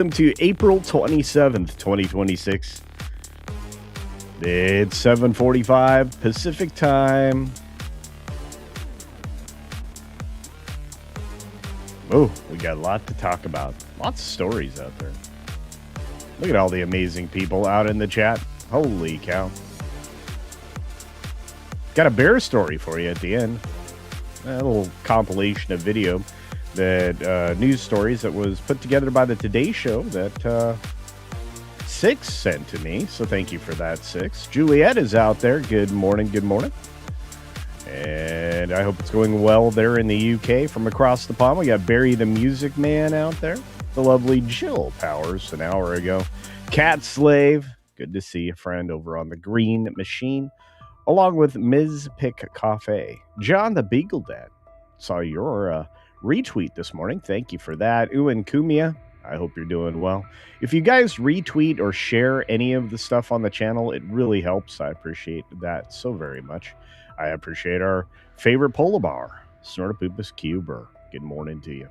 Welcome to April 27th, 2026. It's 7:45 Pacific time. Oh, we got a lot to talk about. Lots of stories out there. Look at all the amazing people out in the chat. Holy cow. Got a bear story for you at the end. A little compilation of video that news stories that was put together by the Today Show that Six sent to me. So thank you for that, Six. Juliet is out there. Good morning. Good morning. And I hope it's going well there in the UK. From across the pond, we got Barry the Music Man out there. The lovely Jill Powers an hour ago. Cat Slave. Good to see a friend over on the Green Machine. Along with Ms. Pick Cafe. John the Beagle Dad. Saw your retweet this morning. Thank you for that. Uwen Kumia, I hope you're doing well. If you guys retweet or share any of the stuff on the channel, it really helps. I appreciate that so very much. I appreciate our favorite polar bar, Snortopupus Cuber. Good morning to you.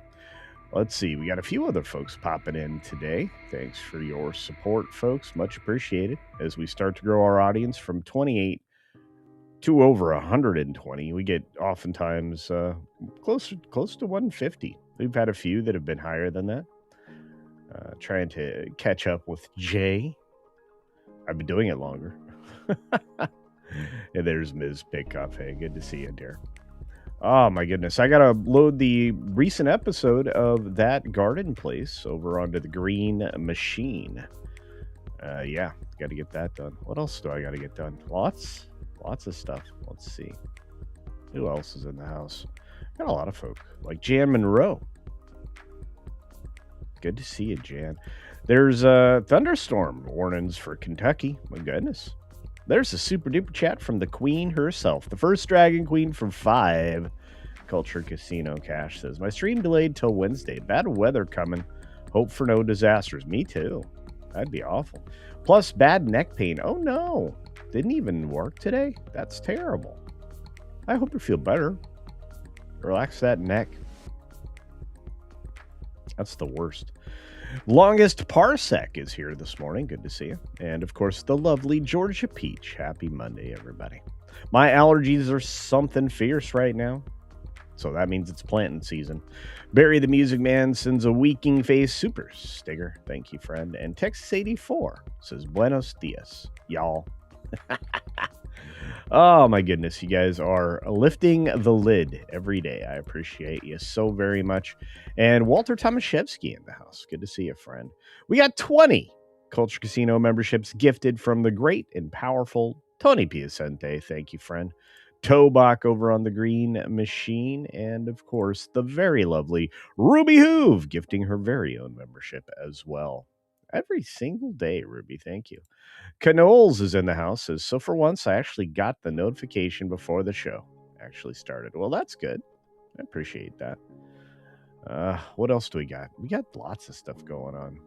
Let's see. We got a few other folks popping in today. Thanks for your support, folks. Much appreciated as we start to grow our audience from 28 to over 120. We get oftentimes close to 150. We've had a few that have been higher than that. Trying to catch up with Jay. I've been doing it longer. And there's Ms. Pick Cafe. Good to see you, dear. Oh my goodness. I gotta load the recent episode of That Garden Place over onto the Green Machine. Yeah, gotta get that done. What else do I gotta get done? Lots of stuff. Let's see. Who else is in the house? Got a lot of folk. Like Jan Monroe. Good to see you, Jan. There's thunderstorm warnings for Kentucky. My goodness. There's a super duper chat from the Queen herself. The first Dragon Queen from 5. Culture Casino Cash says, my stream delayed till Wednesday. Bad weather coming. Hope for no disasters. Me too. That'd be awful. Plus bad neck pain. Oh no. Didn't even work today? That's terrible. I hope you feel better. Relax that neck. That's the worst. Longest Parsec is here this morning. Good to see you. And of course, the lovely Georgia Peach. Happy Monday, everybody. My allergies are something fierce right now. So that means it's planting season. Barry the Music Man sends a weaking face super sticker. Thank you, friend. And Texas 84 says, Buenos dias, y'all. Oh my goodness, you guys are lifting the lid every day. I appreciate you so very much. And Walter Tomaszewski in the house. Good to see you, friend. We got 20 Culture Casino memberships gifted from the great and powerful Tony Piacente. Thank you, friend. Tobach over on the Green Machine. And of course, the very lovely Ruby Hoove gifting her very own membership as well. Every single day, Ruby. Thank you. Canoles is in the house. Says, so for once, I actually got the notification before the show actually started. Well, that's good. I appreciate that. What else do we got? We got lots of stuff going on.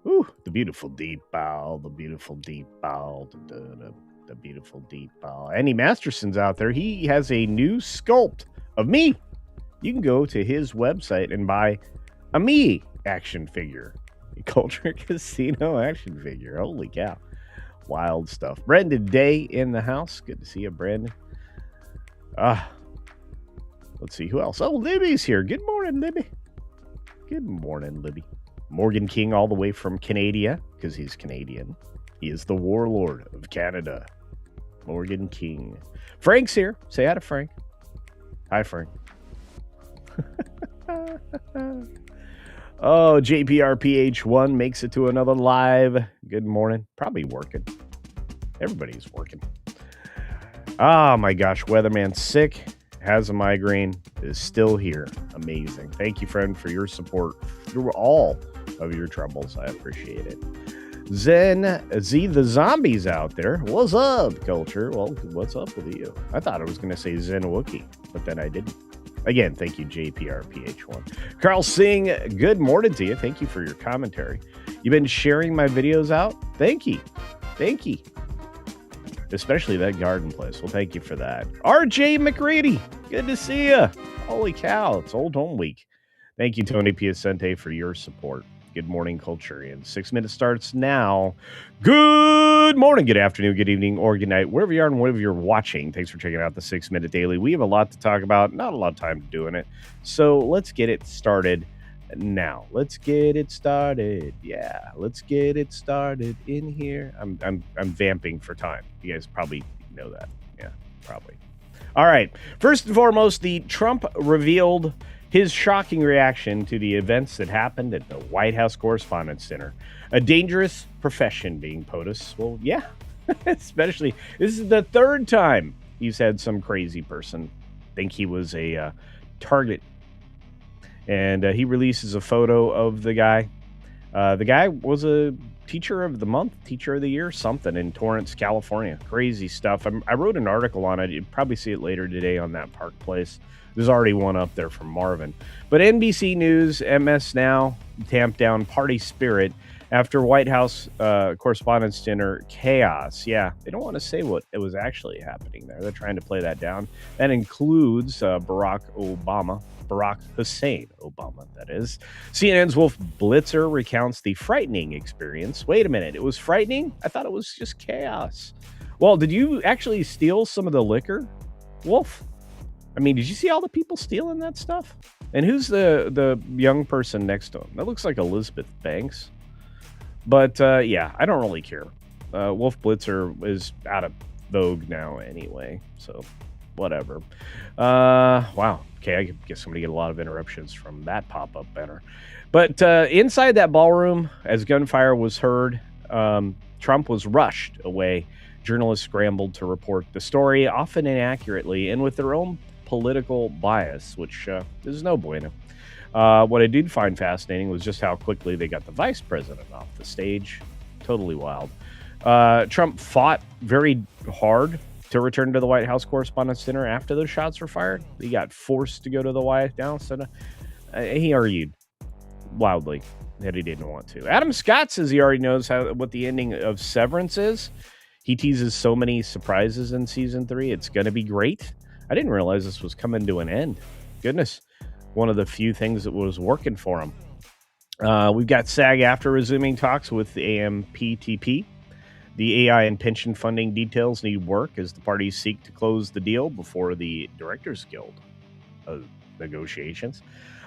Ooh, the beautiful deep bow. The beautiful deep bow. The beautiful deep bow. Andy Masterson's out there. He has a new sculpt of me. You can go to his website and buy a me action figure. Culture Casino action figure. Holy cow. Wild stuff. Brendan Day in the house. Good to see you, Brandon. Let's see who else. Oh, Libby's here. Good morning, Libby. Good morning, Libby. Morgan King all the way from Canada, because he's Canadian. He is the warlord of Canada. Morgan King. Frank's here. Say hi to Frank. Hi, Frank. Oh, JPRPH1 makes it to another live. Good morning. Probably working. Everybody's working. Oh my gosh, Weatherman's sick, has a migraine, is still here. Amazing. Thank you, friend, for your support through all of your troubles. I appreciate it. Zen Z the Zombies out there. What's up, Culture? Well, what's up with you? I thought I was going to say Zen Wookie, but then I didn't. Again, thank you, JPRPH1. Carl Singh, good morning to you. Thank you for your commentary. You've been sharing my videos out? Thank you. Thank you. Especially that garden place. Well, thank you for that. RJ McReady, good to see you. Holy cow, it's Old Home Week. Thank you, Tony Piacente, for your support. Good morning, Culturians. 6 minutes starts now. Good morning, good afternoon, good evening, or good night, wherever you are and wherever you're watching. Thanks for checking out the 6 Minute Daily. We have a lot to talk about, not a lot of time doing it. So let's get it started now. Let's get it started. Yeah, let's get it started in here. I'm vamping for time. You guys probably know that. Yeah, probably. All right. First and foremost, the Trump revealed his shocking reaction to the events that happened at the White House Correspondents' Center. A dangerous profession being POTUS. Well, yeah, especially this is the third time he's had some crazy person think he was a target. And he releases a photo of the guy. The guy was a teacher of the month, teacher of the year, something in Torrance, California. Crazy stuff. I wrote an article on it. You'll probably see it later today on that Park Place. There's already one up there from Marvin. But NBC News, MS Now, tamped down party spirit after White House Correspondents' Dinner chaos. Yeah, they don't want to say what it was actually happening there. They're trying to play that down. That includes Barack Hussein Obama, that is. CNN's Wolf Blitzer recounts the frightening experience. Wait a minute, it was frightening? I thought it was just chaos. Well, did you actually steal some of the liquor, Wolf? I mean, did you see all the people stealing that stuff? And who's the young person next to him? That looks like Elizabeth Banks. But, yeah, I don't really care. Wolf Blitzer is out of vogue now anyway, so whatever. Wow. Okay, I guess I'm going to get a lot of interruptions from that pop-up banner. But inside that ballroom, as gunfire was heard, Trump was rushed away. Journalists scrambled to report the story, often inaccurately and with their own political bias, which is no bueno. What I did find fascinating was just how quickly they got the vice president off the stage. Totally wild. Trump fought very hard to return to the White House Correspondents' Dinner after those shots were fired. He got forced to go to the White House. And, he argued loudly that he didn't want to. Adam Scott says he already knows what the ending of Severance is. He teases so many surprises in season 3. It's going to be great. I didn't realize this was coming to an end. Goodness. One of the few things that was working for him. We've got SAG-AFTRA resuming talks with the AMPTP. The AI and pension funding details need work as the parties seek to close the deal before the Directors Guild negotiations.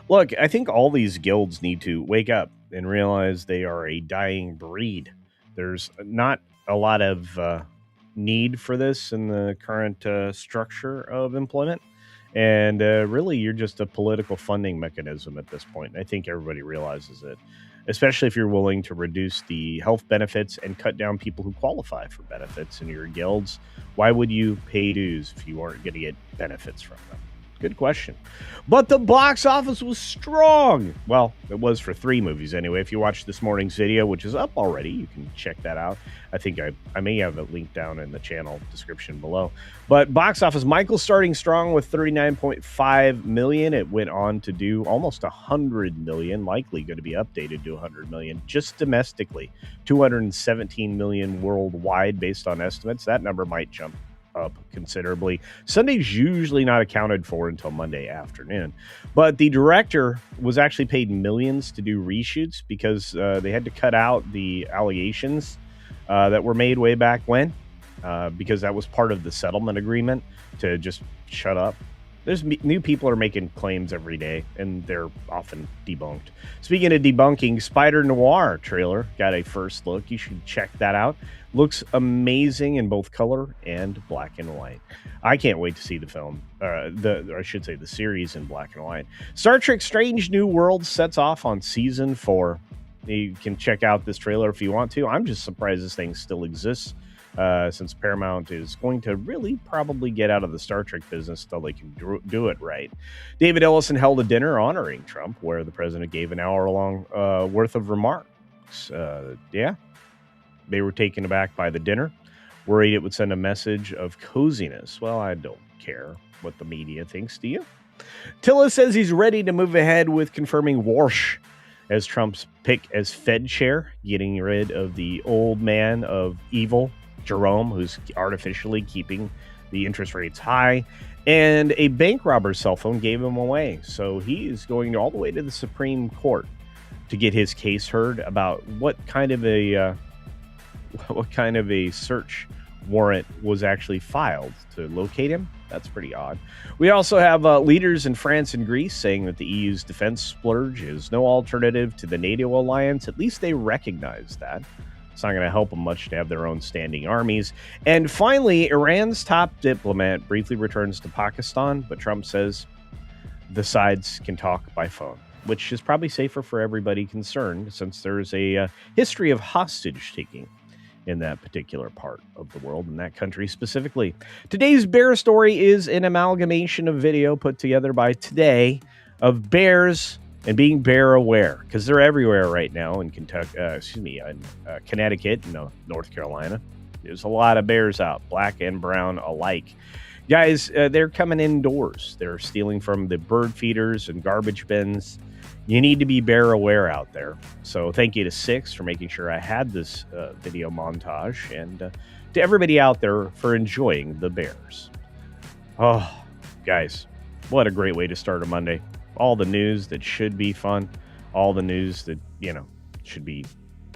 Look, I think all these guilds need to wake up and realize they are a dying breed. There's not a lot of need for this in the current structure of employment. And really, you're just a political funding mechanism at this point. I think everybody realizes it, especially if you're willing to reduce the health benefits and cut down people who qualify for benefits in your guilds. Why would you pay dues if you aren't going to get benefits from them? Good question. But the box office was strong. Well, it was for 3 movies anyway. If you watched this morning's video, which is up already, you can check that out. I think I may have it linked down in the channel description below. But box office, Michael starting strong with 39.5 million. It went on to do almost 100 million, likely going to be updated to 100 million just domestically. 217 million worldwide based on estimates. That number might jump up considerably. Sunday's usually not accounted for until Monday afternoon, but the director was actually paid millions to do reshoots because they had to cut out the allegations that were made way back when, because that was part of the settlement agreement to just shut up. There's new people are making claims every day, and they're often debunked. Speaking of debunking, Spider-Noir trailer got a first look. You should check that out. Looks amazing in both color and black and white. I can't wait to see the film, the series in black and white. Star Trek Strange New Worlds sets off on season 4. You can check out this trailer if you want to. I'm just surprised this thing still exists. Since Paramount is going to really probably get out of the Star Trek business until they can do it right. David Ellison held a dinner honoring Trump where the president gave an hour-long worth of remarks. Yeah, they were taken aback by the dinner, worried it would send a message of coziness. Well, I don't care what the media thinks, do you? Tilla says he's ready to move ahead with confirming Warsh as Trump's pick as Fed chair, getting rid of the old man of evil, Jerome, who's artificially keeping the interest rates high, and a bank robber's cell phone gave him away. So he is going all the way to the Supreme Court. to get his case heard about what kind of a what kind of a search warrant was actually filed to locate him. That's pretty odd. We also have leaders in France and Greece saying that the EU's defense splurge is no alternative to the NATO alliance. At least they recognize that. It's not going to help them much to have their own standing armies. And finally, Iran's top diplomat briefly returns to Pakistan, but Trump says the sides can talk by phone, which is probably safer for everybody concerned since there's a history of hostage taking in that particular part of the world, in that country specifically. Today's bear story is an amalgamation of video put together by Today of bears and being bear aware, because they're everywhere right now in Kentucky, in Connecticut and North Carolina. There's a lot of bears out, black and brown alike. Guys, they're coming indoors. They're stealing from the bird feeders and garbage bins. You need to be bear aware out there. So thank you to Six for making sure I had this video montage, and to everybody out there for enjoying the bears. Oh, guys, what a great way to start a Monday. All the news that should be fun, all the news that, should be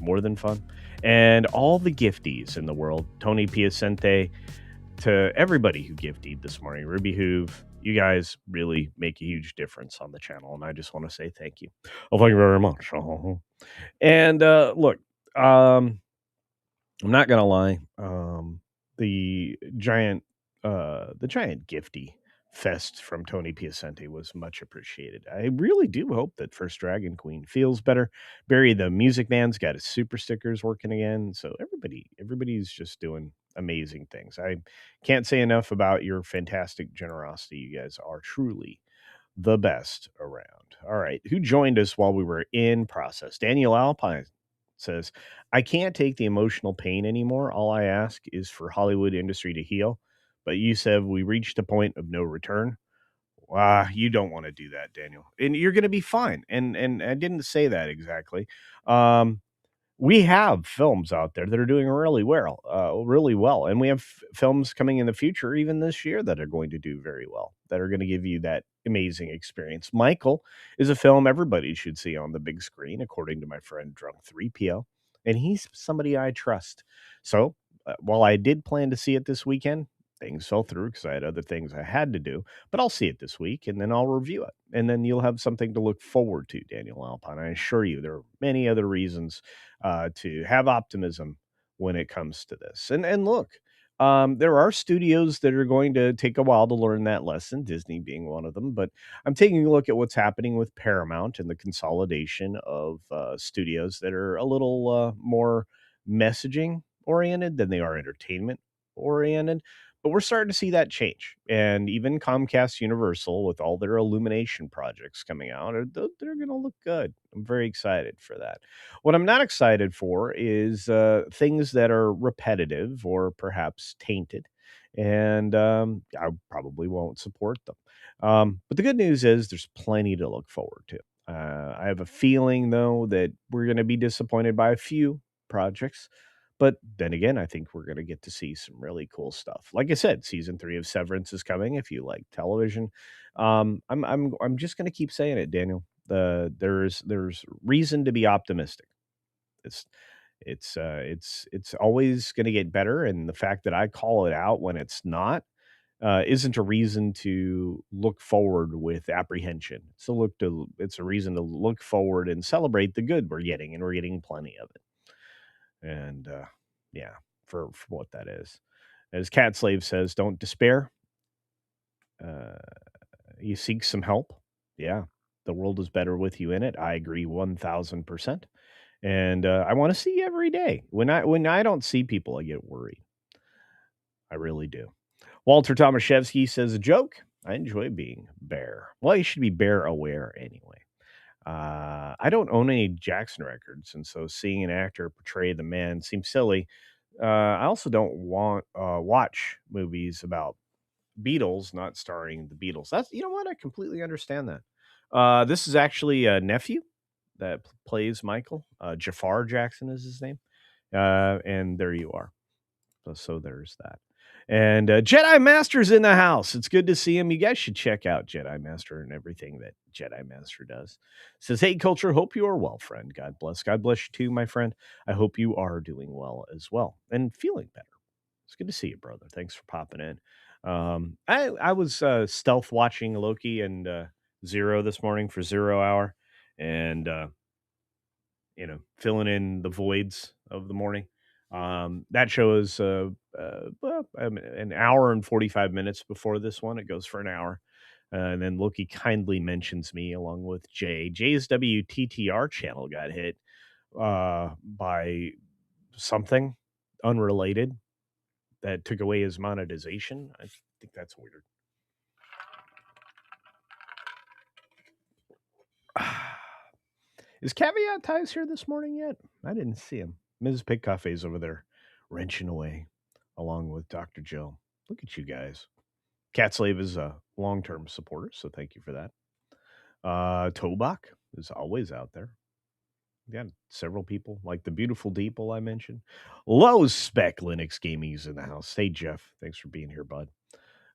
more than fun, and all the gifties in the world. Tony Piacente, to everybody who gifted this morning, Ruby Hoove, you guys really make a huge difference on the channel, and I just want to say thank you. Oh, thank you very much. And look, I'm not gonna lie. The giant gifty fest from Tony Piacente was much appreciated. I really do hope that First Dragon Queen feels better. Barry the Music Man's got his super stickers working again, so everybody's just doing amazing things. I can't say enough about your fantastic generosity. You guys are truly the best around. All right. Who joined us while we were in process? Daniel Alpine says, I can't take the emotional pain anymore. All I ask is for Hollywood industry to heal. But you said we reached a point of no return. You don't want to do that, Daniel. And you're going to be fine. And I didn't say that exactly. We have films out there that are doing really well, and we have films coming in the future, even this year, that are going to do very well, that are going to give you that amazing experience. Michael is a film everybody should see on the big screen, according to my friend Drunk 3PO, and he's somebody I trust. So while I did plan to see it this weekend, things fell through because I had other things I had to do, but I'll see it this week and then I'll review it. And then you'll have something to look forward to, Daniel Alpine. I assure you, there are many other reasons to have optimism when it comes to this. And look, there are studios that are going to take a while to learn that lesson, Disney being one of them. But I'm taking a look at what's happening with Paramount and the consolidation of studios that are a little more messaging oriented than they are entertainment oriented. But we're starting to see that change. And even Comcast Universal, with all their Illumination projects coming out, they're going to look good. I'm very excited for that. What I'm not excited for is things that are repetitive or perhaps tainted. And I probably won't support them. But the good news is there's plenty to look forward to. I have a feeling, though, that we're going to be disappointed by a few projects. But then again, I think we're going to get to see some really cool stuff. Like I said, season 3 of Severance is coming. If you like television, I'm just going to keep saying it, Daniel. There's reason to be optimistic. It's it's always going to get better, and the fact that I call it out when it's not isn't a reason to look forward with apprehension. It's a reason to look forward and celebrate the good we're getting, and we're getting plenty of it. And yeah, for what that is. As Cat Slave says, don't despair. Uh, you seek some help. Yeah, the world is better with you in it. I agree 1000%. And I want to see you every day. When I don't see people, I get worried. I really do. Walter Tomaszewski says, a joke. I enjoy being bear. Well, you should be bear aware anyway. I don't own any Jackson records, and so seeing an actor portray the man seems silly. I also don't want watch movies about Beatles not starring the Beatles. That's, you know what, I completely understand that. This is actually a nephew that plays Michael. Jafar Jackson is his name, and there you are. So there's that. And Jedi Master's in the house. It's good to see him. You guys should check out Jedi Master and everything that Jedi Master does. Says, hey, Culture, hope you are well, friend. God bless. God bless you too, my friend. I hope you are doing well as well and feeling better. It's good to see you, brother. Thanks for popping in. I was stealth watching Loki and Zero this morning for 0 hour, and filling in the voids of the morning. That show is an hour and 45 minutes before this one. It goes for an hour. And then Loki kindly mentions me along with Jay. Jay's WTTR channel got hit by something unrelated that took away his monetization. I think that's weird. Is Caveat Ties here this morning yet? I didn't see him. Mrs. Pig Cafe's over there wrenching away along with Dr. Jill. Look at you guys. Cat Slave is a long-term supporter, so thank you for that. Tobach is always out there. Yeah, several people, like the beautiful Deeple I mentioned. Low Spec Linux Gaming's in the house. Hey, Jeff. Thanks for being here, bud.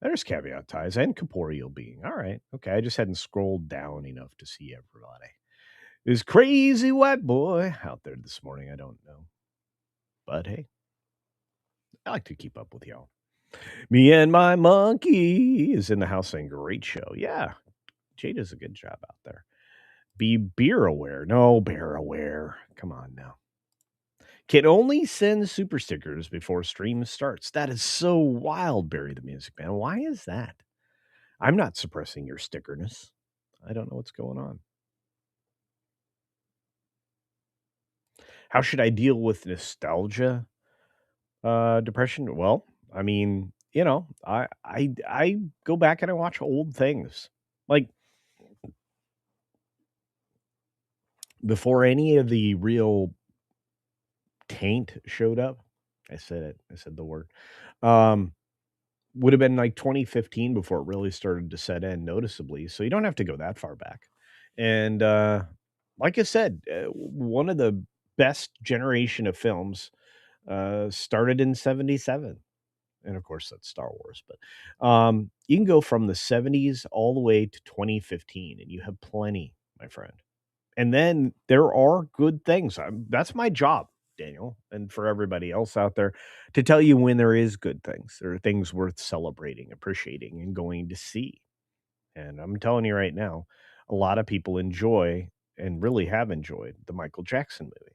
There's Caveat Ties and Corporeal Being. All right. Okay, I just hadn't scrolled down enough to see everybody. Is crazy white boy out there this morning? I don't know. But hey, I like to keep up with y'all. Me and my monkey is in the house saying, great show. Yeah, Jay does a good job out there. Be beer aware. No, bear aware. Come on now. Can only send super stickers before stream starts. That is so wild, Barry the Music Man. Why is that? I'm not suppressing your stickerness. I don't know what's going on. How should I deal with nostalgia depression? Well, I mean, I go back and I watch old things. Like before any of the real taint showed up. I said it. I said the word. Um would have been like 2015 before it really started to set in noticeably. So you don't have to go that far back. And like I said, one of the best generation of films started in 77. And of course that's Star Wars, but you can go from the 70s all the way to 2015 and you have plenty, my friend. And then there are good things. That's my job, Daniel, and for everybody else out there to tell you when there is good things. There are things worth celebrating, appreciating, and going to see. And I'm telling you right now, a lot of people enjoy and really have enjoyed the Michael Jackson movie.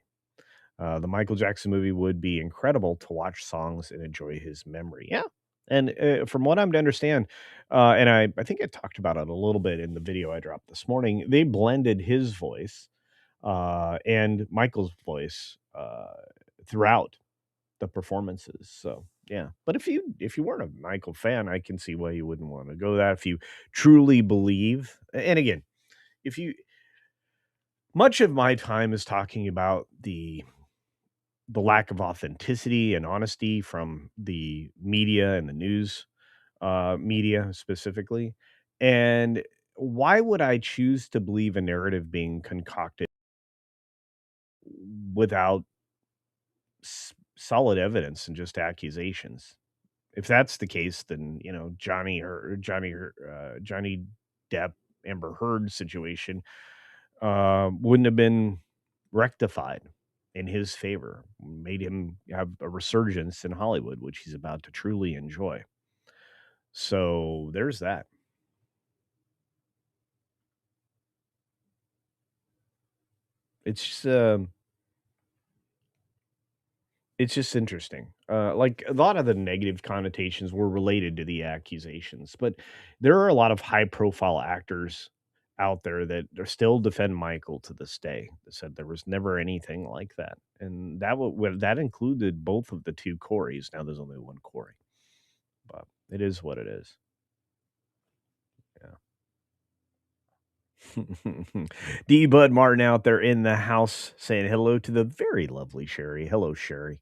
The Michael Jackson movie would be incredible to watch songs and enjoy his memory. Yeah. And from what I'm to understand, and I think I talked about it a little bit in the video I dropped this morning, they blended his voice and Michael's voice throughout the performances. So yeah, but if you weren't a Michael fan, I can see why you wouldn't want to go that. If you truly believe, and again, if you much of my time is talking about the lack of authenticity and honesty from the media and the news media specifically, and why would I choose to believe a narrative being concocted without solid evidence and just accusations? If that's the case, then Johnny Depp Amber Heard situation wouldn't have been rectified in his favor, made him have a resurgence in Hollywood, which he's about to truly enjoy. So there's that. It's just, it's just interesting. Like a lot of the negative connotations were related to the accusations, but there are a lot of high profile actors out there that are still defend Michael to this day. That said there was never anything like that, and that included both of the two Corys. Now there's only one Corey, but it is what it is. Yeah. D Bud Martin out there in the house saying hello to the very lovely Sherry. Hello, Sherry.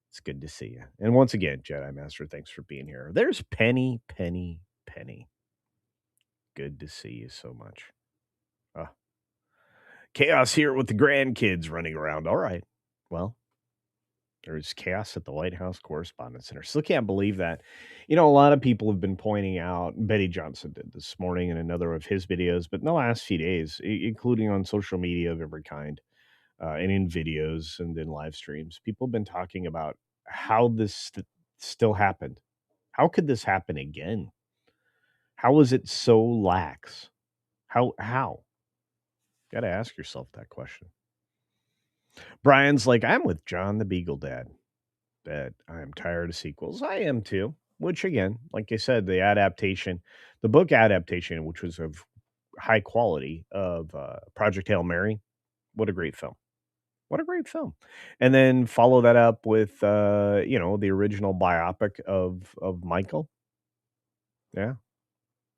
It's good to see you. And once again, Jedi Master, thanks for being here. There's Penny, Penny, Penny. Good to see you so much. Chaos here with the grandkids running around. All right. Well, There's chaos at the White House Correspondents' Center. Still can't believe that. You know, a lot of people have been pointing out, Betty Johnson did this morning in another of his videos, but in the last few days, including on social media of every kind, and in videos and in live streams, people have been talking about how this still happened. How could this happen again? How is it so lax? How? Got to ask yourself that question. Brian's like, I'm with John the Beagle Dad, that I'm tired of sequels. I am too. Which again, like I said, the book adaptation, which was of high quality of Project Hail Mary. What a great film. What a great film. And then follow that up with the original biopic of Michael. Yeah.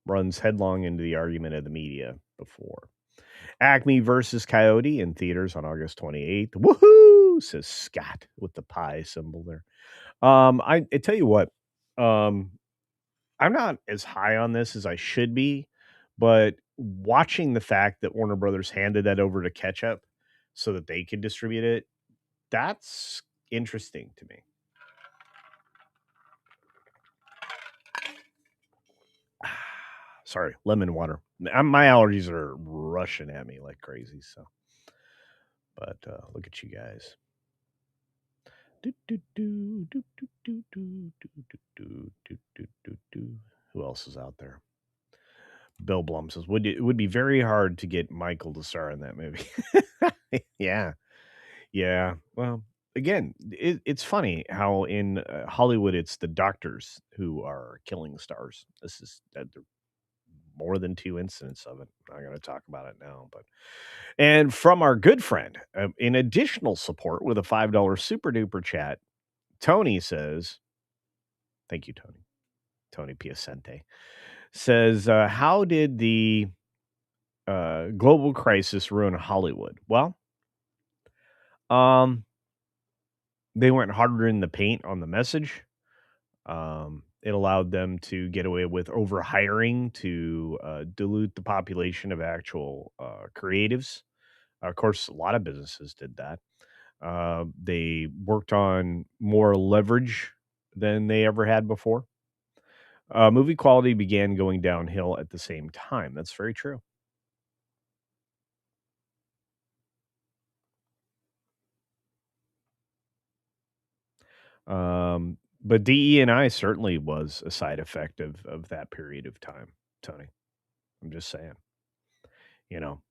Runs headlong into the argument of the media before. Acme versus Coyote in theaters on August 28th. Woohoo! Says Scott with the pie symbol there. I tell you what, um, I'm not as high on this as I should be, but watching the fact that Warner Brothers handed that over to Ketchup so that they could distribute it, that's interesting to me. Sorry, lemon water. My allergies are rushing at me like crazy. So, but look at you guys. Do, do, do, do, do, do, do, do, do, do, do, do, do, do. Who else is out there? Bill Blum says, it would be very hard to get Michael to star in that movie. Yeah. Yeah. Well, again, it's funny how in Hollywood it's the doctors who are killing stars. This is more than two incidents of it. I'm not going to talk about it now, but and from our good friend, in additional support with a $5 super duper chat, Tony says, "Thank you, Tony. Tony Piacente says, how did the global crisis ruin Hollywood? Well, um, they went harder in the paint on the message. It allowed them to get away with overhiring to dilute the population of actual creatives. Of course, a lot of businesses did that. They worked on more leverage than they ever had before. Movie quality began going downhill at the same time. That's very true. But DE and I certainly was a side effect of that period of time, Tony. I'm just saying. You know,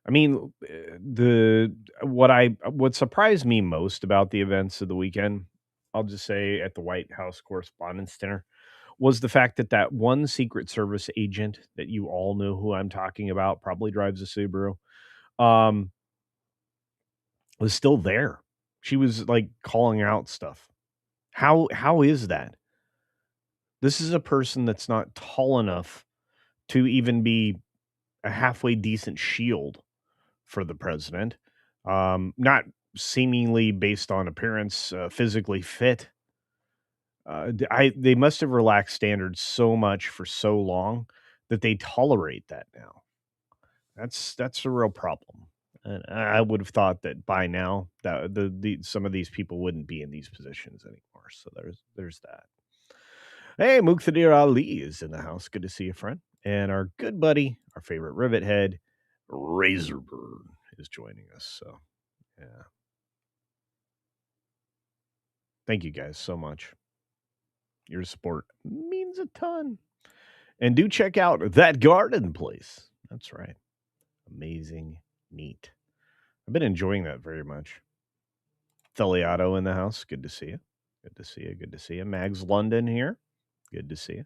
I mean, the what surprised me most about the events of the weekend, I'll just say at the White House Correspondents' Dinner, was the fact that that one Secret Service agent that you all know who I'm talking about, probably drives a Subaru, um, was still there. She was like calling out stuff. How is that? This is a person that's not tall enough to even be a halfway decent shield for the president. Not seemingly based on appearance, physically fit. They must have relaxed standards so much for so long that they tolerate that now. That's a real problem. And I would have thought that by now that some of these people wouldn't be in these positions anymore. So there's that. Hey, Muqtadir Ali is in the house. Good to see you, friend. And our good buddy, our favorite rivet head, Razorburn, is joining us. So yeah. Thank you guys so much. Your support means a ton. And do check out that garden place. That's right. Amazing, neat. I've been enjoying that very much. Theliato in the house. Good to see you. Good to see you. Good to see you. Mags London here. Good to see you.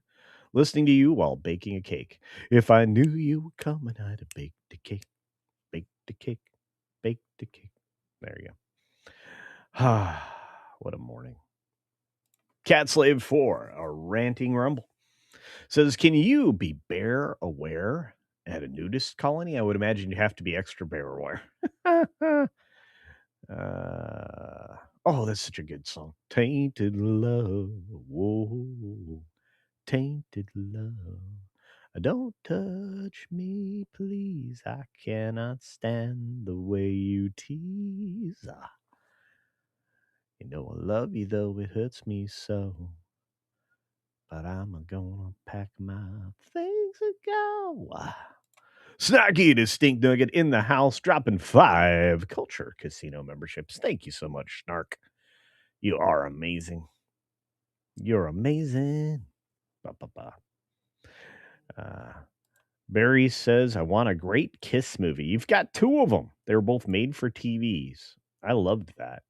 Listening to you while baking a cake. If I knew you were coming, I'd have baked a cake. Baked a cake. Baked a cake. There you go. Ah, what a morning. Cat Slave 4, a ranting rumble. Says, can you be bear aware at a nudist colony? I would imagine you have to be extra bear aware. That's such a good song. Tainted love. Whoa. Tainted love. Don't touch me, please. I cannot stand the way you tease. know I love you, though it hurts me so. But I'm gonna pack my things and go. Snarky to Stink Nugget in the house, dropping 5 Culture Casino memberships. Thank you so much, Snark. You are amazing. You're amazing. Ba, ba, ba. Barry says, I want a great Kiss movie. You've got 2 of them. They were both made for TVs. I loved that.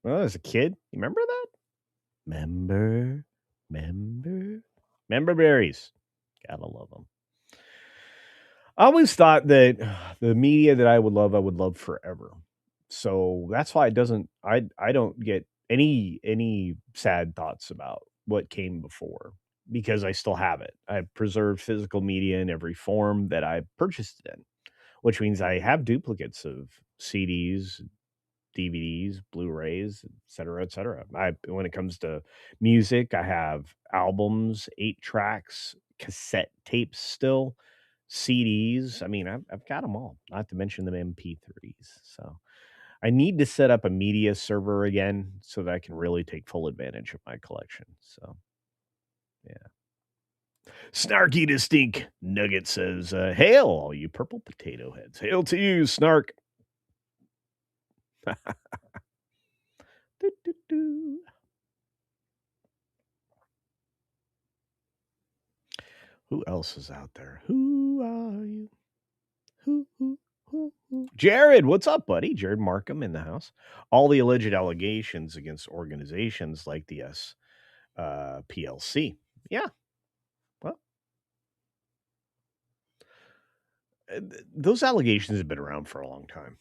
Well, as a kid, you remember that? Remember berries. Gotta love them. I always thought that the media that I would love forever. So that's why I don't get any sad thoughts about what came before because I still have it. I preserved physical media in every form that I purchased it in, which means I have duplicates of CDs, DVDs, Blu-rays, et cetera, et cetera. When it comes to music, I have albums, 8 tracks, cassette tapes still, CDs. I mean, I've got them all, not to mention the MP3s. So I need to set up a media server again so that I can really take full advantage of my collection. So, yeah. Snarky to Stink Nugget says, hail, all you purple potato heads. Hail to you, Snark. Do. Who else is out there? Who are you? Who? Jared, what's up, buddy? Jared Markham in the house. All the alleged allegations against organizations like the PLC. Yeah. Well, those allegations have been around for a long time.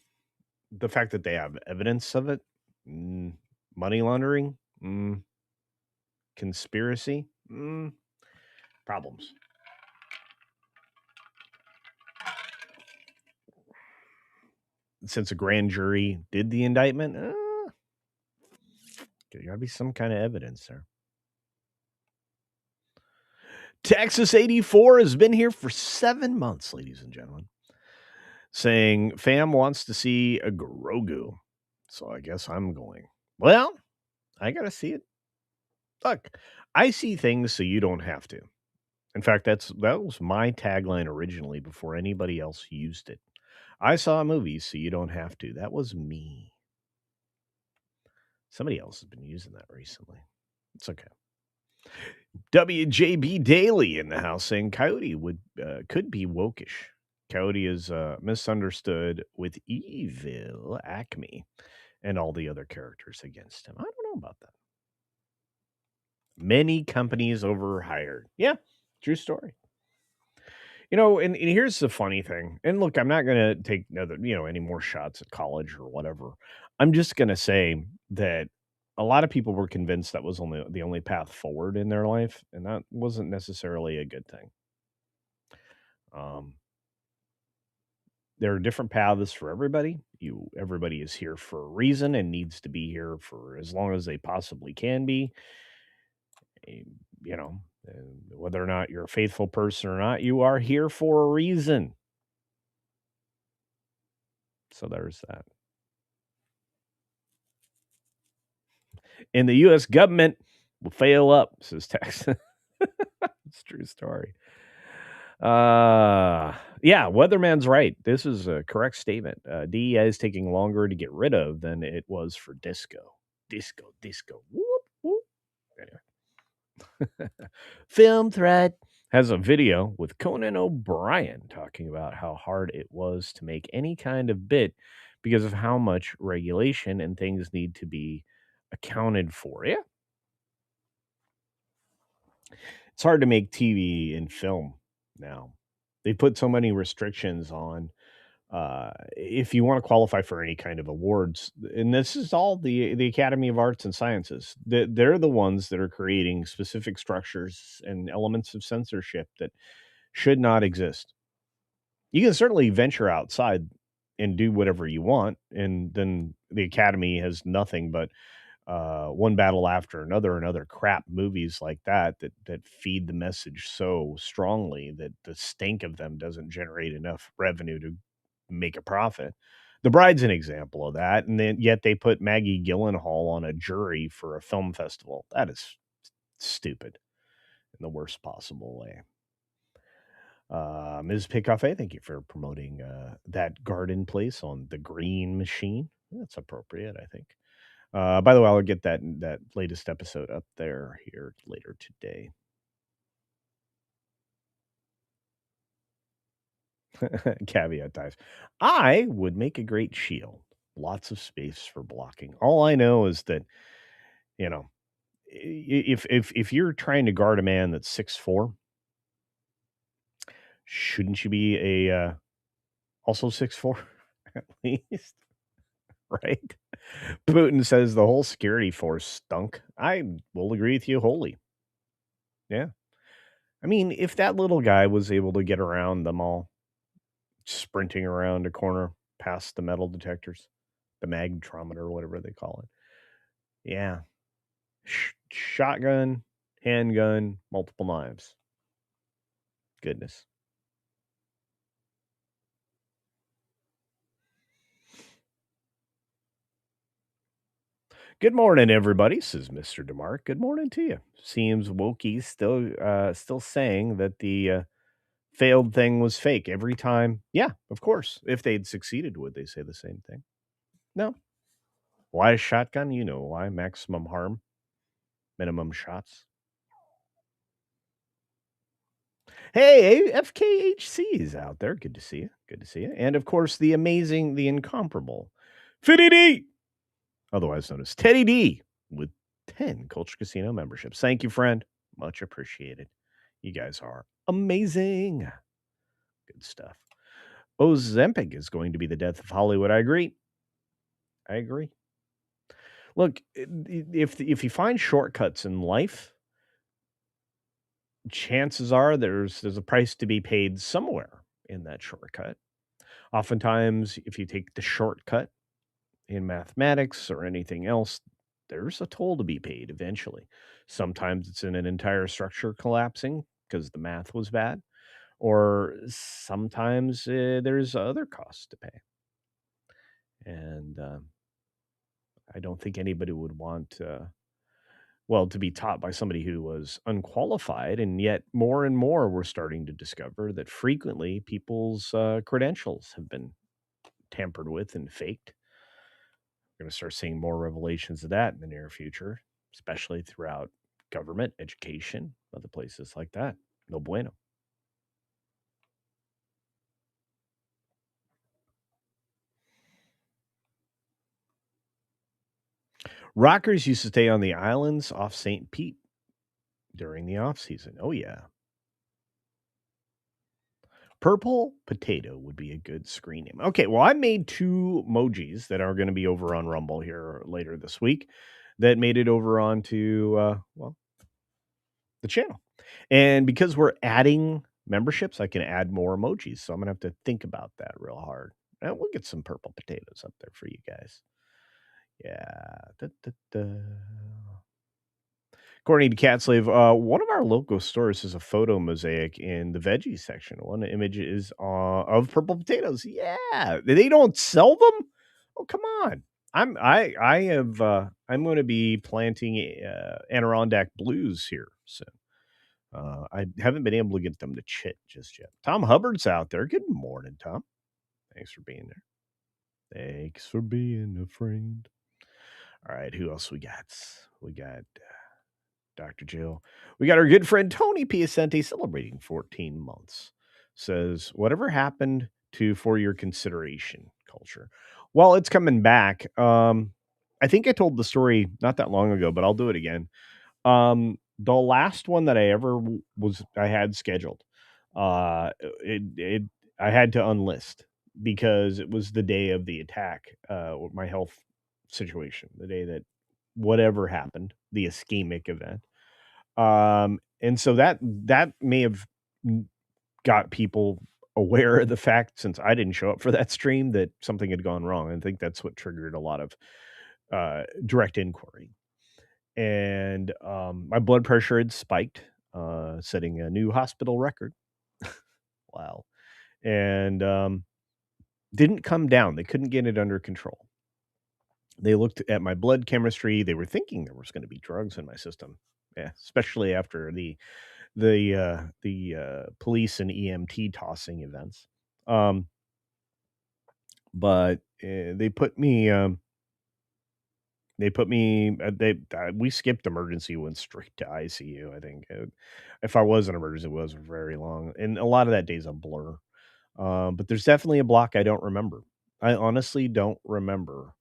The fact that they have evidence of it, money laundering, conspiracy, problems. Since a grand jury did the indictment, there got to be some kind of evidence there. Texas 84 has been here for 7 months, ladies and gentlemen, saying fam wants to see a Grogu. So I guess I'm going. Well, I got to see it. Look, I see things so you don't have to. In fact, that was my tagline originally before anybody else used it. I saw movies so you don't have to. That was me. Somebody else has been using that recently. It's okay. WJB Daily in the house saying Coyote could be wokish. Coyote is misunderstood with evil Acme and all the other characters against him. I don't know about that. Many companies overhired. Yeah, true story. And here's the funny thing. And look, I'm not going to take any more shots at college or whatever. I'm just going to say that a lot of people were convinced that was the only path forward in their life, and that wasn't necessarily a good thing. There are different paths for everybody. Everybody is here for a reason and needs to be here for as long as they possibly can be. And whether or not you're a faithful person or not, you are here for a reason. So there's that. And the U.S. government will fail up, says Tex. It's a true story. Yeah, Weatherman's right. This is a correct statement. DEI is taking longer to get rid of than it was for disco. Disco. Whoop, whoop. Anyway. Film Thread has a video with Conan O'Brien talking about how hard it was to make any kind of bit because of how much regulation and things need to be accounted for. Yeah. It's hard to make TV and film now. They put so many restrictions on if you want to qualify for any kind of awards, and this is all the Academy of Arts and Sciences. They're the ones that are creating specific structures and elements of censorship that should not exist. You can certainly venture outside and do whatever you want, and then the Academy has nothing but one battle after another and other crap movies like that feed the message so strongly that the stink of them doesn't generate enough revenue to make a profit. The Bride's an example of that, and then yet they put Maggie Gyllenhaal on a jury for a film festival. That is stupid in the worst possible way. Ms. Pickoffe, thank you for promoting that garden place on the Green Machine. That's appropriate, I think. By the way, I'll get that latest episode up there here later today. Caveat dies. I would make a great shield. Lots of space for blocking. All I know is that, you know, if you're trying to guard a man that's 6'4", shouldn't you be a also 6'4" at least? Right? Putin says the whole security force stunk. I will agree with you wholly. Yeah. I mean, if that little guy was able to get around them all, sprinting around a corner past the metal detectors, the magnetometer or whatever they call it. Yeah. Shotgun, handgun, multiple knives. Goodness. Good morning, everybody, says Mr. DeMarc. Good morning to you. Seems Wokie's still saying that the failed thing was fake every time. Yeah, of course. If they'd succeeded, would they say the same thing? No. Why a shotgun? You know why. Maximum harm, minimum shots. Hey, FKHC is out there. Good to see you. Good to see you. And of course, the amazing, the incomparable Fitty D, otherwise known as Teddy D, with 10 Culture Casino memberships. Thank you, friend. Much appreciated. You guys are amazing. Good stuff. Ozempic is going to be the death of Hollywood. I agree. I agree. Look, if you find shortcuts in life, chances are there's a price to be paid somewhere in that shortcut. Oftentimes, if you take the shortcut in mathematics or anything else, there's a toll to be paid eventually. Sometimes it's in an entire structure collapsing because the math was bad, or sometimes there's other costs to pay. And I don't think anybody would want to be taught by somebody who was unqualified. And yet, more and more, we're starting to discover that frequently people's credentials have been tampered with and faked. We're going to start seeing more revelations of that in the near future, especially throughout government, education, other places like that. No bueno. Rockers used to stay on the islands off St. Pete during the off season. Oh, yeah. Purple potato would be a good screen name. Okay, well, I made 2 emojis that are going to be over on Rumble here later this week that made it over onto, the channel. And because we're adding memberships, I can add more emojis. So I'm going to have to think about that real hard. And we'll get some purple potatoes up there for you guys. Yeah. Da, da, da. According to Catslave, one of our local stores has a photo mosaic in the veggie section. One image is of purple potatoes. Yeah, they don't sell them. Oh, come on! I'm going to be planting Adirondack blues here soon. I haven't been able to get them to chit just yet. Tom Hubbard's out there. Good morning, Tom. Thanks for being there. Thanks for being a friend. All right, who else we got? We got Dr. Jill. We got our good friend Tony Piacente celebrating 14 months. Says, whatever happened to For Your Consideration culture? Well, it's coming back. I think I told the story not that long ago, but I'll do it again. The last one that I ever I had scheduled, I had to unlist because it was the day of the attack, my health situation, the day that whatever happened, the ischemic event. And so that may have got people aware of the fact, since I didn't show up for that stream, that something had gone wrong. I think that's what triggered a lot of direct inquiry. And my blood pressure had spiked, setting a new hospital record. Wow. And Didn't come down. They couldn't get it under control. They looked at my blood chemistry. They were thinking there was going to be drugs in my system. Yeah, especially after the police and EMT tossing events. Um, but they put me we skipped emergency, went straight to ICU. I think if I was an emergency, it was very long, and a lot of that day's a blur. But there's definitely a block I don't remember. I honestly don't remember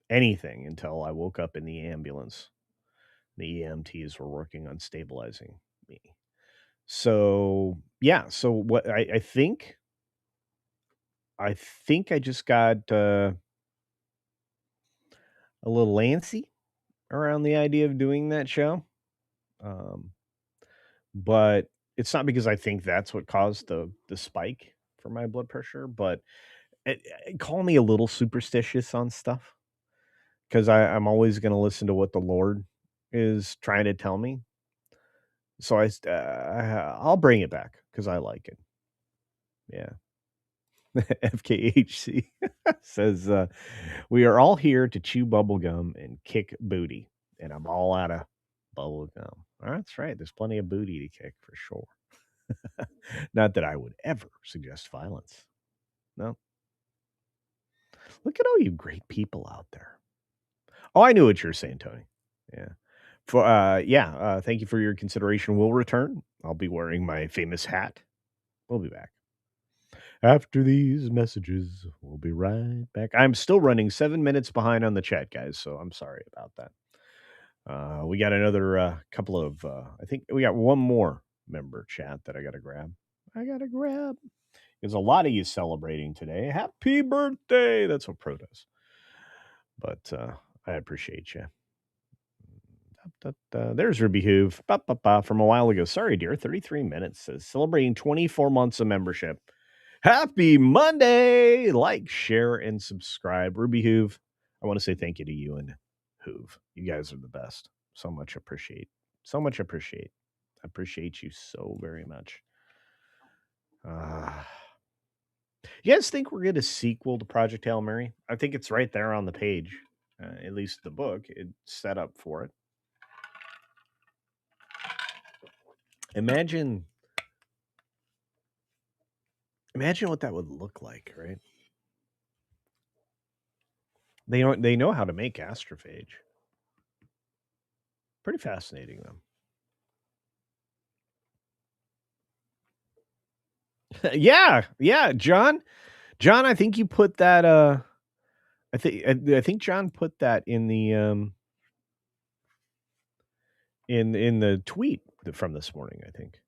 anything until I woke up in the ambulance. The EMTs were working on stabilizing me. So yeah, so what I think I just got a little antsy around the idea of doing that show. Um, but it's not because I think that's what caused the spike for my blood pressure, but call me a little superstitious on stuff because I'm always going to listen to what the Lord is trying to tell me. So I'll bring it back because I like it. Yeah. FKHC says, we are all here to chew bubblegum and kick booty. And I'm all out of bubblegum. That's right. There's plenty of booty to kick for sure. Not that I would ever suggest violence. No. Look at all you great people out there. Oh, I knew what you were saying, Tony. Yeah. Thank you for your consideration. We'll return. I'll be wearing my famous hat. We'll be back. After these messages, we'll be right back. I'm still running 7 minutes behind on the chat, guys, so I'm sorry about that. We got another couple of, I think we got one more member chat that I got to grab. There's a lot of you celebrating today. Happy birthday! That's what Pro does. But I appreciate you. There's Ruby Hoove from a while ago. Sorry, dear. 33 minutes. Says celebrating 24 months of membership. Happy Monday! Like, share, and subscribe. Ruby Hoove, I want to say thank you to you and Hoove. You guys are the best. So much appreciate. I appreciate you so very much. You guys think we're going to sequel to Project Hail Mary? I think it's right there on the page. At least the book. It's set up for it. Imagine what that would look like, right? They know how to make astrophage. Pretty fascinating, though. yeah, John. John, I think you put that. I think John put that in the in the tweet from this morning. I think.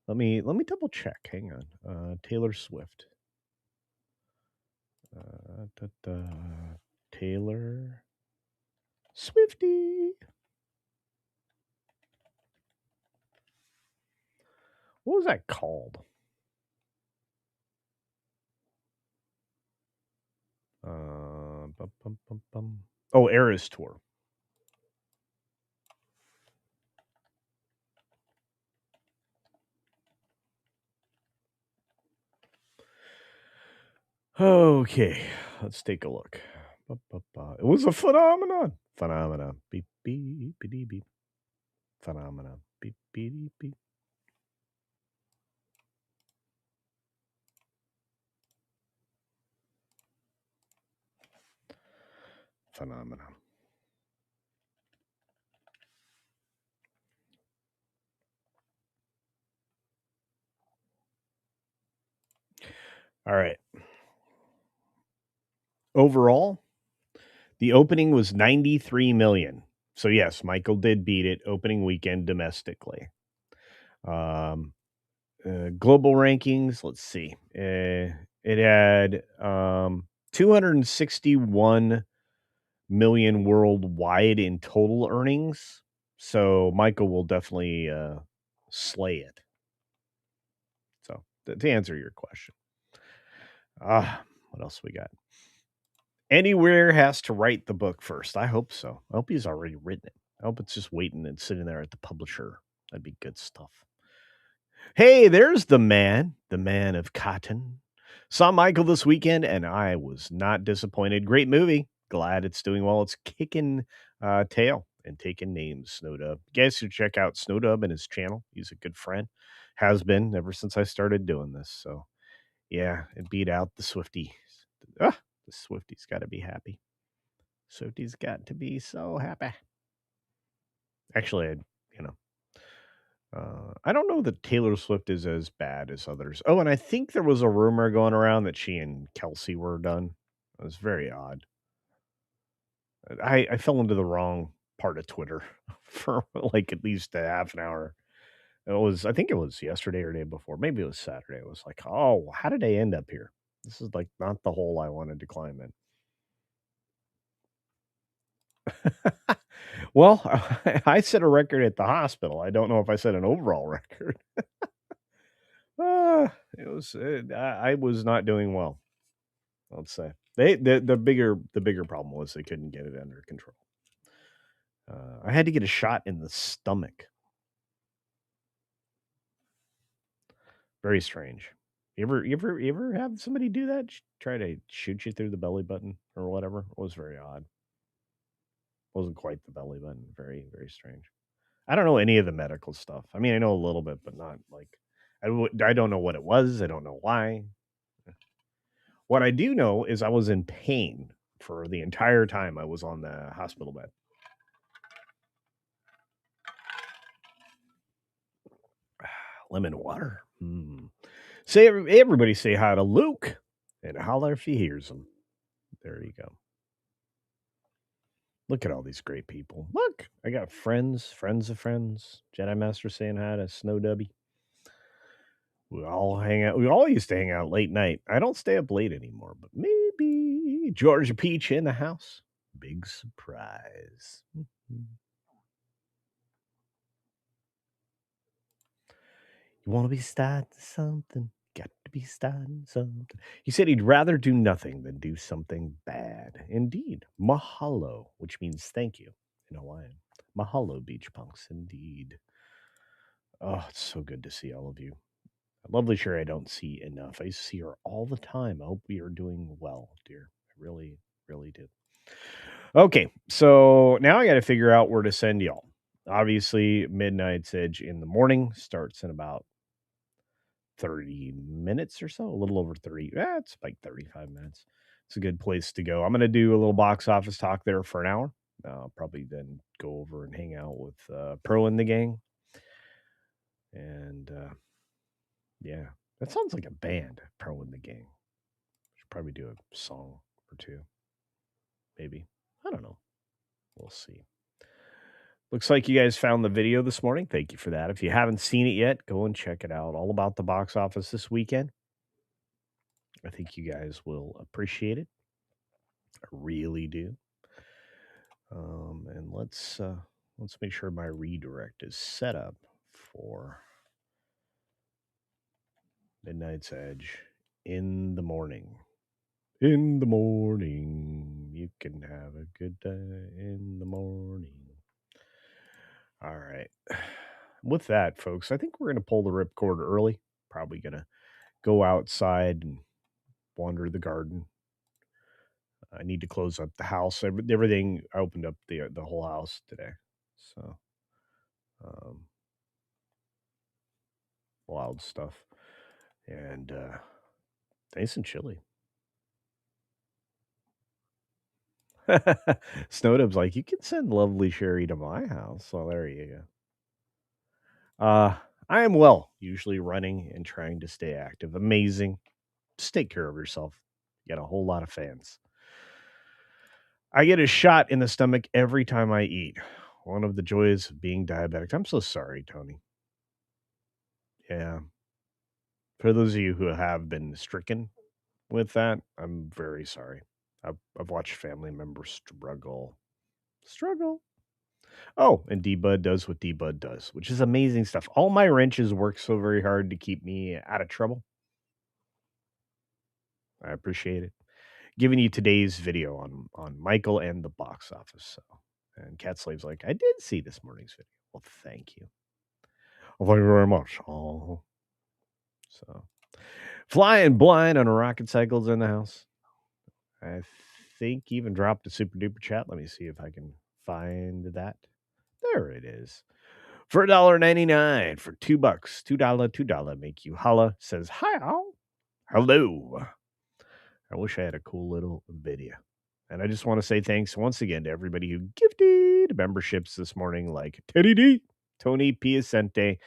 Let me double check. Hang on. Taylor Swift. Taylor Swifty. What was that called? Oh, Eras Tour. Okay, let's take a look. It was a phenomenon. Beep, beep, beep, beep. Phenomenon. Beep, beep, beep. Phenomenon. All right. Overall, the opening was 93 million. So yes, Michael did beat it opening weekend domestically. Global rankings, let's see. It had 261 million worldwide in total earnings. So Michael will definitely slay it. So to answer your question. What else we got? Anywhere has to write the book first. I hope so. I hope he's already written it. I hope it's just waiting and sitting there at the publisher. That'd be good stuff. Hey, there's the man of cotton. Saw Michael this weekend, and I was not disappointed. Great movie. Glad it's doing well. It's kicking tail and taking names, Snowdub. You guys should check out Snowdub and his channel. He's a good friend. Has been ever since I started doing this. So, yeah, it beat out the Swifty. The Swifty's got to be happy. Swifty's got to be so happy. Actually, I don't know that Taylor Swift is as bad as others. Oh, and I think there was a rumor going around that she and Kelsey were done. It was very odd. I fell into the wrong part of Twitter for like at least a half an hour. I think it was yesterday or day before. Maybe it was Saturday. It was like, oh, how did I end up here? This is like not the hole I wanted to climb in. Well, I set a record at the hospital. I don't know if I set an overall record. It was. I was not doing well. Let's say the bigger problem was they couldn't get it under control. I had to get a shot in the stomach. Very strange. You ever have somebody do that? Try to shoot you through the belly button or whatever? It was very odd. Wasn't quite the belly button. Very, very strange. I don't know any of the medical stuff. I mean, I know a little bit, but not like I don't know what it was. I don't know why. What I do know is I was in pain for the entire time I was on the hospital bed. Lemon water. Everybody say hi to Luke and holler if he hears him. There you go. Look at all these great people. Look, I got friends of friends. Jedi Master saying hi to Snow Dubby. We all hang out. We all used to hang out late night. I don't stay up late anymore, but maybe Georgia Peach in the house. Big surprise. You want to be starting something? Got to be starting something. He said he'd rather do nothing than do something bad. Indeed. Mahalo, which means thank you in Hawaiian. Mahalo, beach punks. Indeed. Oh, it's so good to see all of you. Lovely Sherry, I don't see enough. I see her all the time. I hope we are doing well, dear. I really, really do. Okay, so now I got to figure out where to send y'all. Obviously, Midnight's Edge in the morning starts in about 30 minutes or so, a little over 30. It's like 35 minutes. It's a good place to go. I'm going to do a little box office talk there for an hour. I'll probably then go over and hang out with Pro and the gang. And yeah, that sounds like a band, Pro and the gang. Should probably do a song or two. Maybe. I don't know. We'll see. Looks like you guys found the video this morning. Thank you for that. If you haven't seen it yet, go and check it out. All about the box office this weekend. I think you guys will appreciate it. I really do. And let's make sure my redirect is set up for Midnight's Edge in the morning. In the morning, you can have a good day in the morning. All right. With that, folks, I think we're going to pull the ripcord early. Probably going to go outside and wander the garden. I need to close up the house. Everything, I opened up the whole house today. So, wild stuff. And nice and chilly. Snowdub's like, you can send lovely Sherry to my house. So there you go. I am well, usually running and trying to stay active. Amazing. Just take care of yourself. You got a whole lot of fans. I get a shot in the stomach every time I eat. One of the joys of being diabetic. I'm so sorry, Tony. Yeah. For those of you who have been stricken with that, I'm very sorry. I've watched family members struggle. Oh, and D-Bud does what D-Bud does, which is amazing stuff. All my wrenches work so very hard to keep me out of trouble. I appreciate it. Giving you today's video on Michael and the box office. So, and Cat Slave's like, I did see this morning's video. Well, thank you. Well, thank you very much. Oh, so Flying blind on a rocket cycle's in the house. I think even dropped a super duper chat. Let me see if I can find that. There it is. For $1.99 for $2. $2 make you holla. Says hi. Hello. I wish I had a cool little video. And I just want to say thanks once again to everybody who gifted memberships this morning, like Teddy D, Tony Piacente,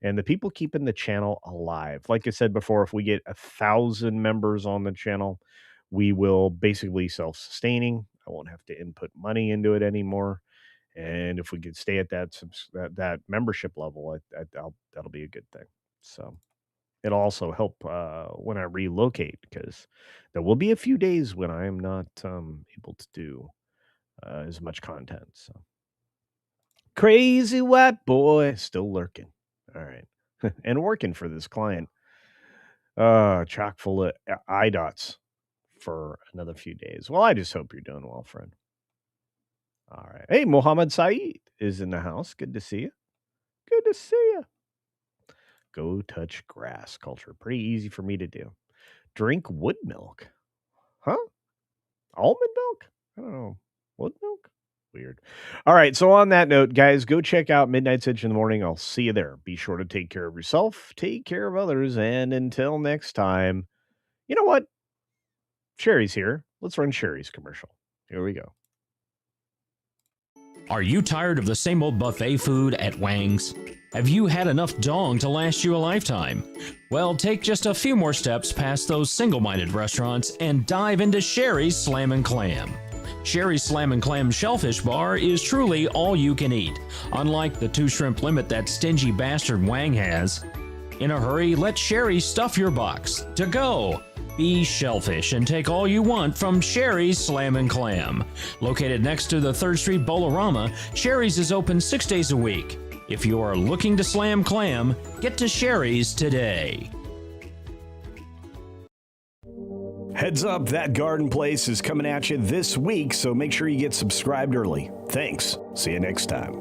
and the people keeping the channel alive. Like I said before, if we get 1,000 members on the channel, we will basically self-sustaining. I won't have to input money into it anymore. And if we could stay at that membership level, that'll be a good thing. So it'll also help when I relocate, because there will be a few days when I am not able to do as much content. So crazy white boy still lurking. All right. And working for this client. Chock full of eye dots for another few days. Well, I just hope you're doing well, friend. All right. Hey, Mohammed Saeed is in the house. Good to see you. Good to see you. Go touch grass culture. Pretty easy for me to do. Drink wood milk. Huh? Almond milk? I don't know. Wood milk? Weird. All right. So on that note, guys, go check out Midnight's Edge in the morning. I'll see you there. Be sure to take care of yourself, take care of others, and until next time, you know what? Sherry's here. Let's run Sherry's commercial. Here we go. Are you tired of the same old buffet food at Wang's? Have you had enough dong to last you a lifetime? Well, take just a few more steps past those single-minded restaurants and dive into Sherry's Slam & Clam. Sherry's Slam & Clam Shellfish Bar is truly all you can eat, unlike the 2 shrimp limit that stingy bastard Wang has. In a hurry, let Sherry stuff your box. To go! Be shellfish and take all you want from Sherry's Slam & Clam. Located next to the 3rd Street Bolorama, Sherry's is open 6 days a week. If you are looking to slam clam, get to Sherry's today. Heads up, That Garden Place is coming at you this week, so make sure you get subscribed early. Thanks. See you next time.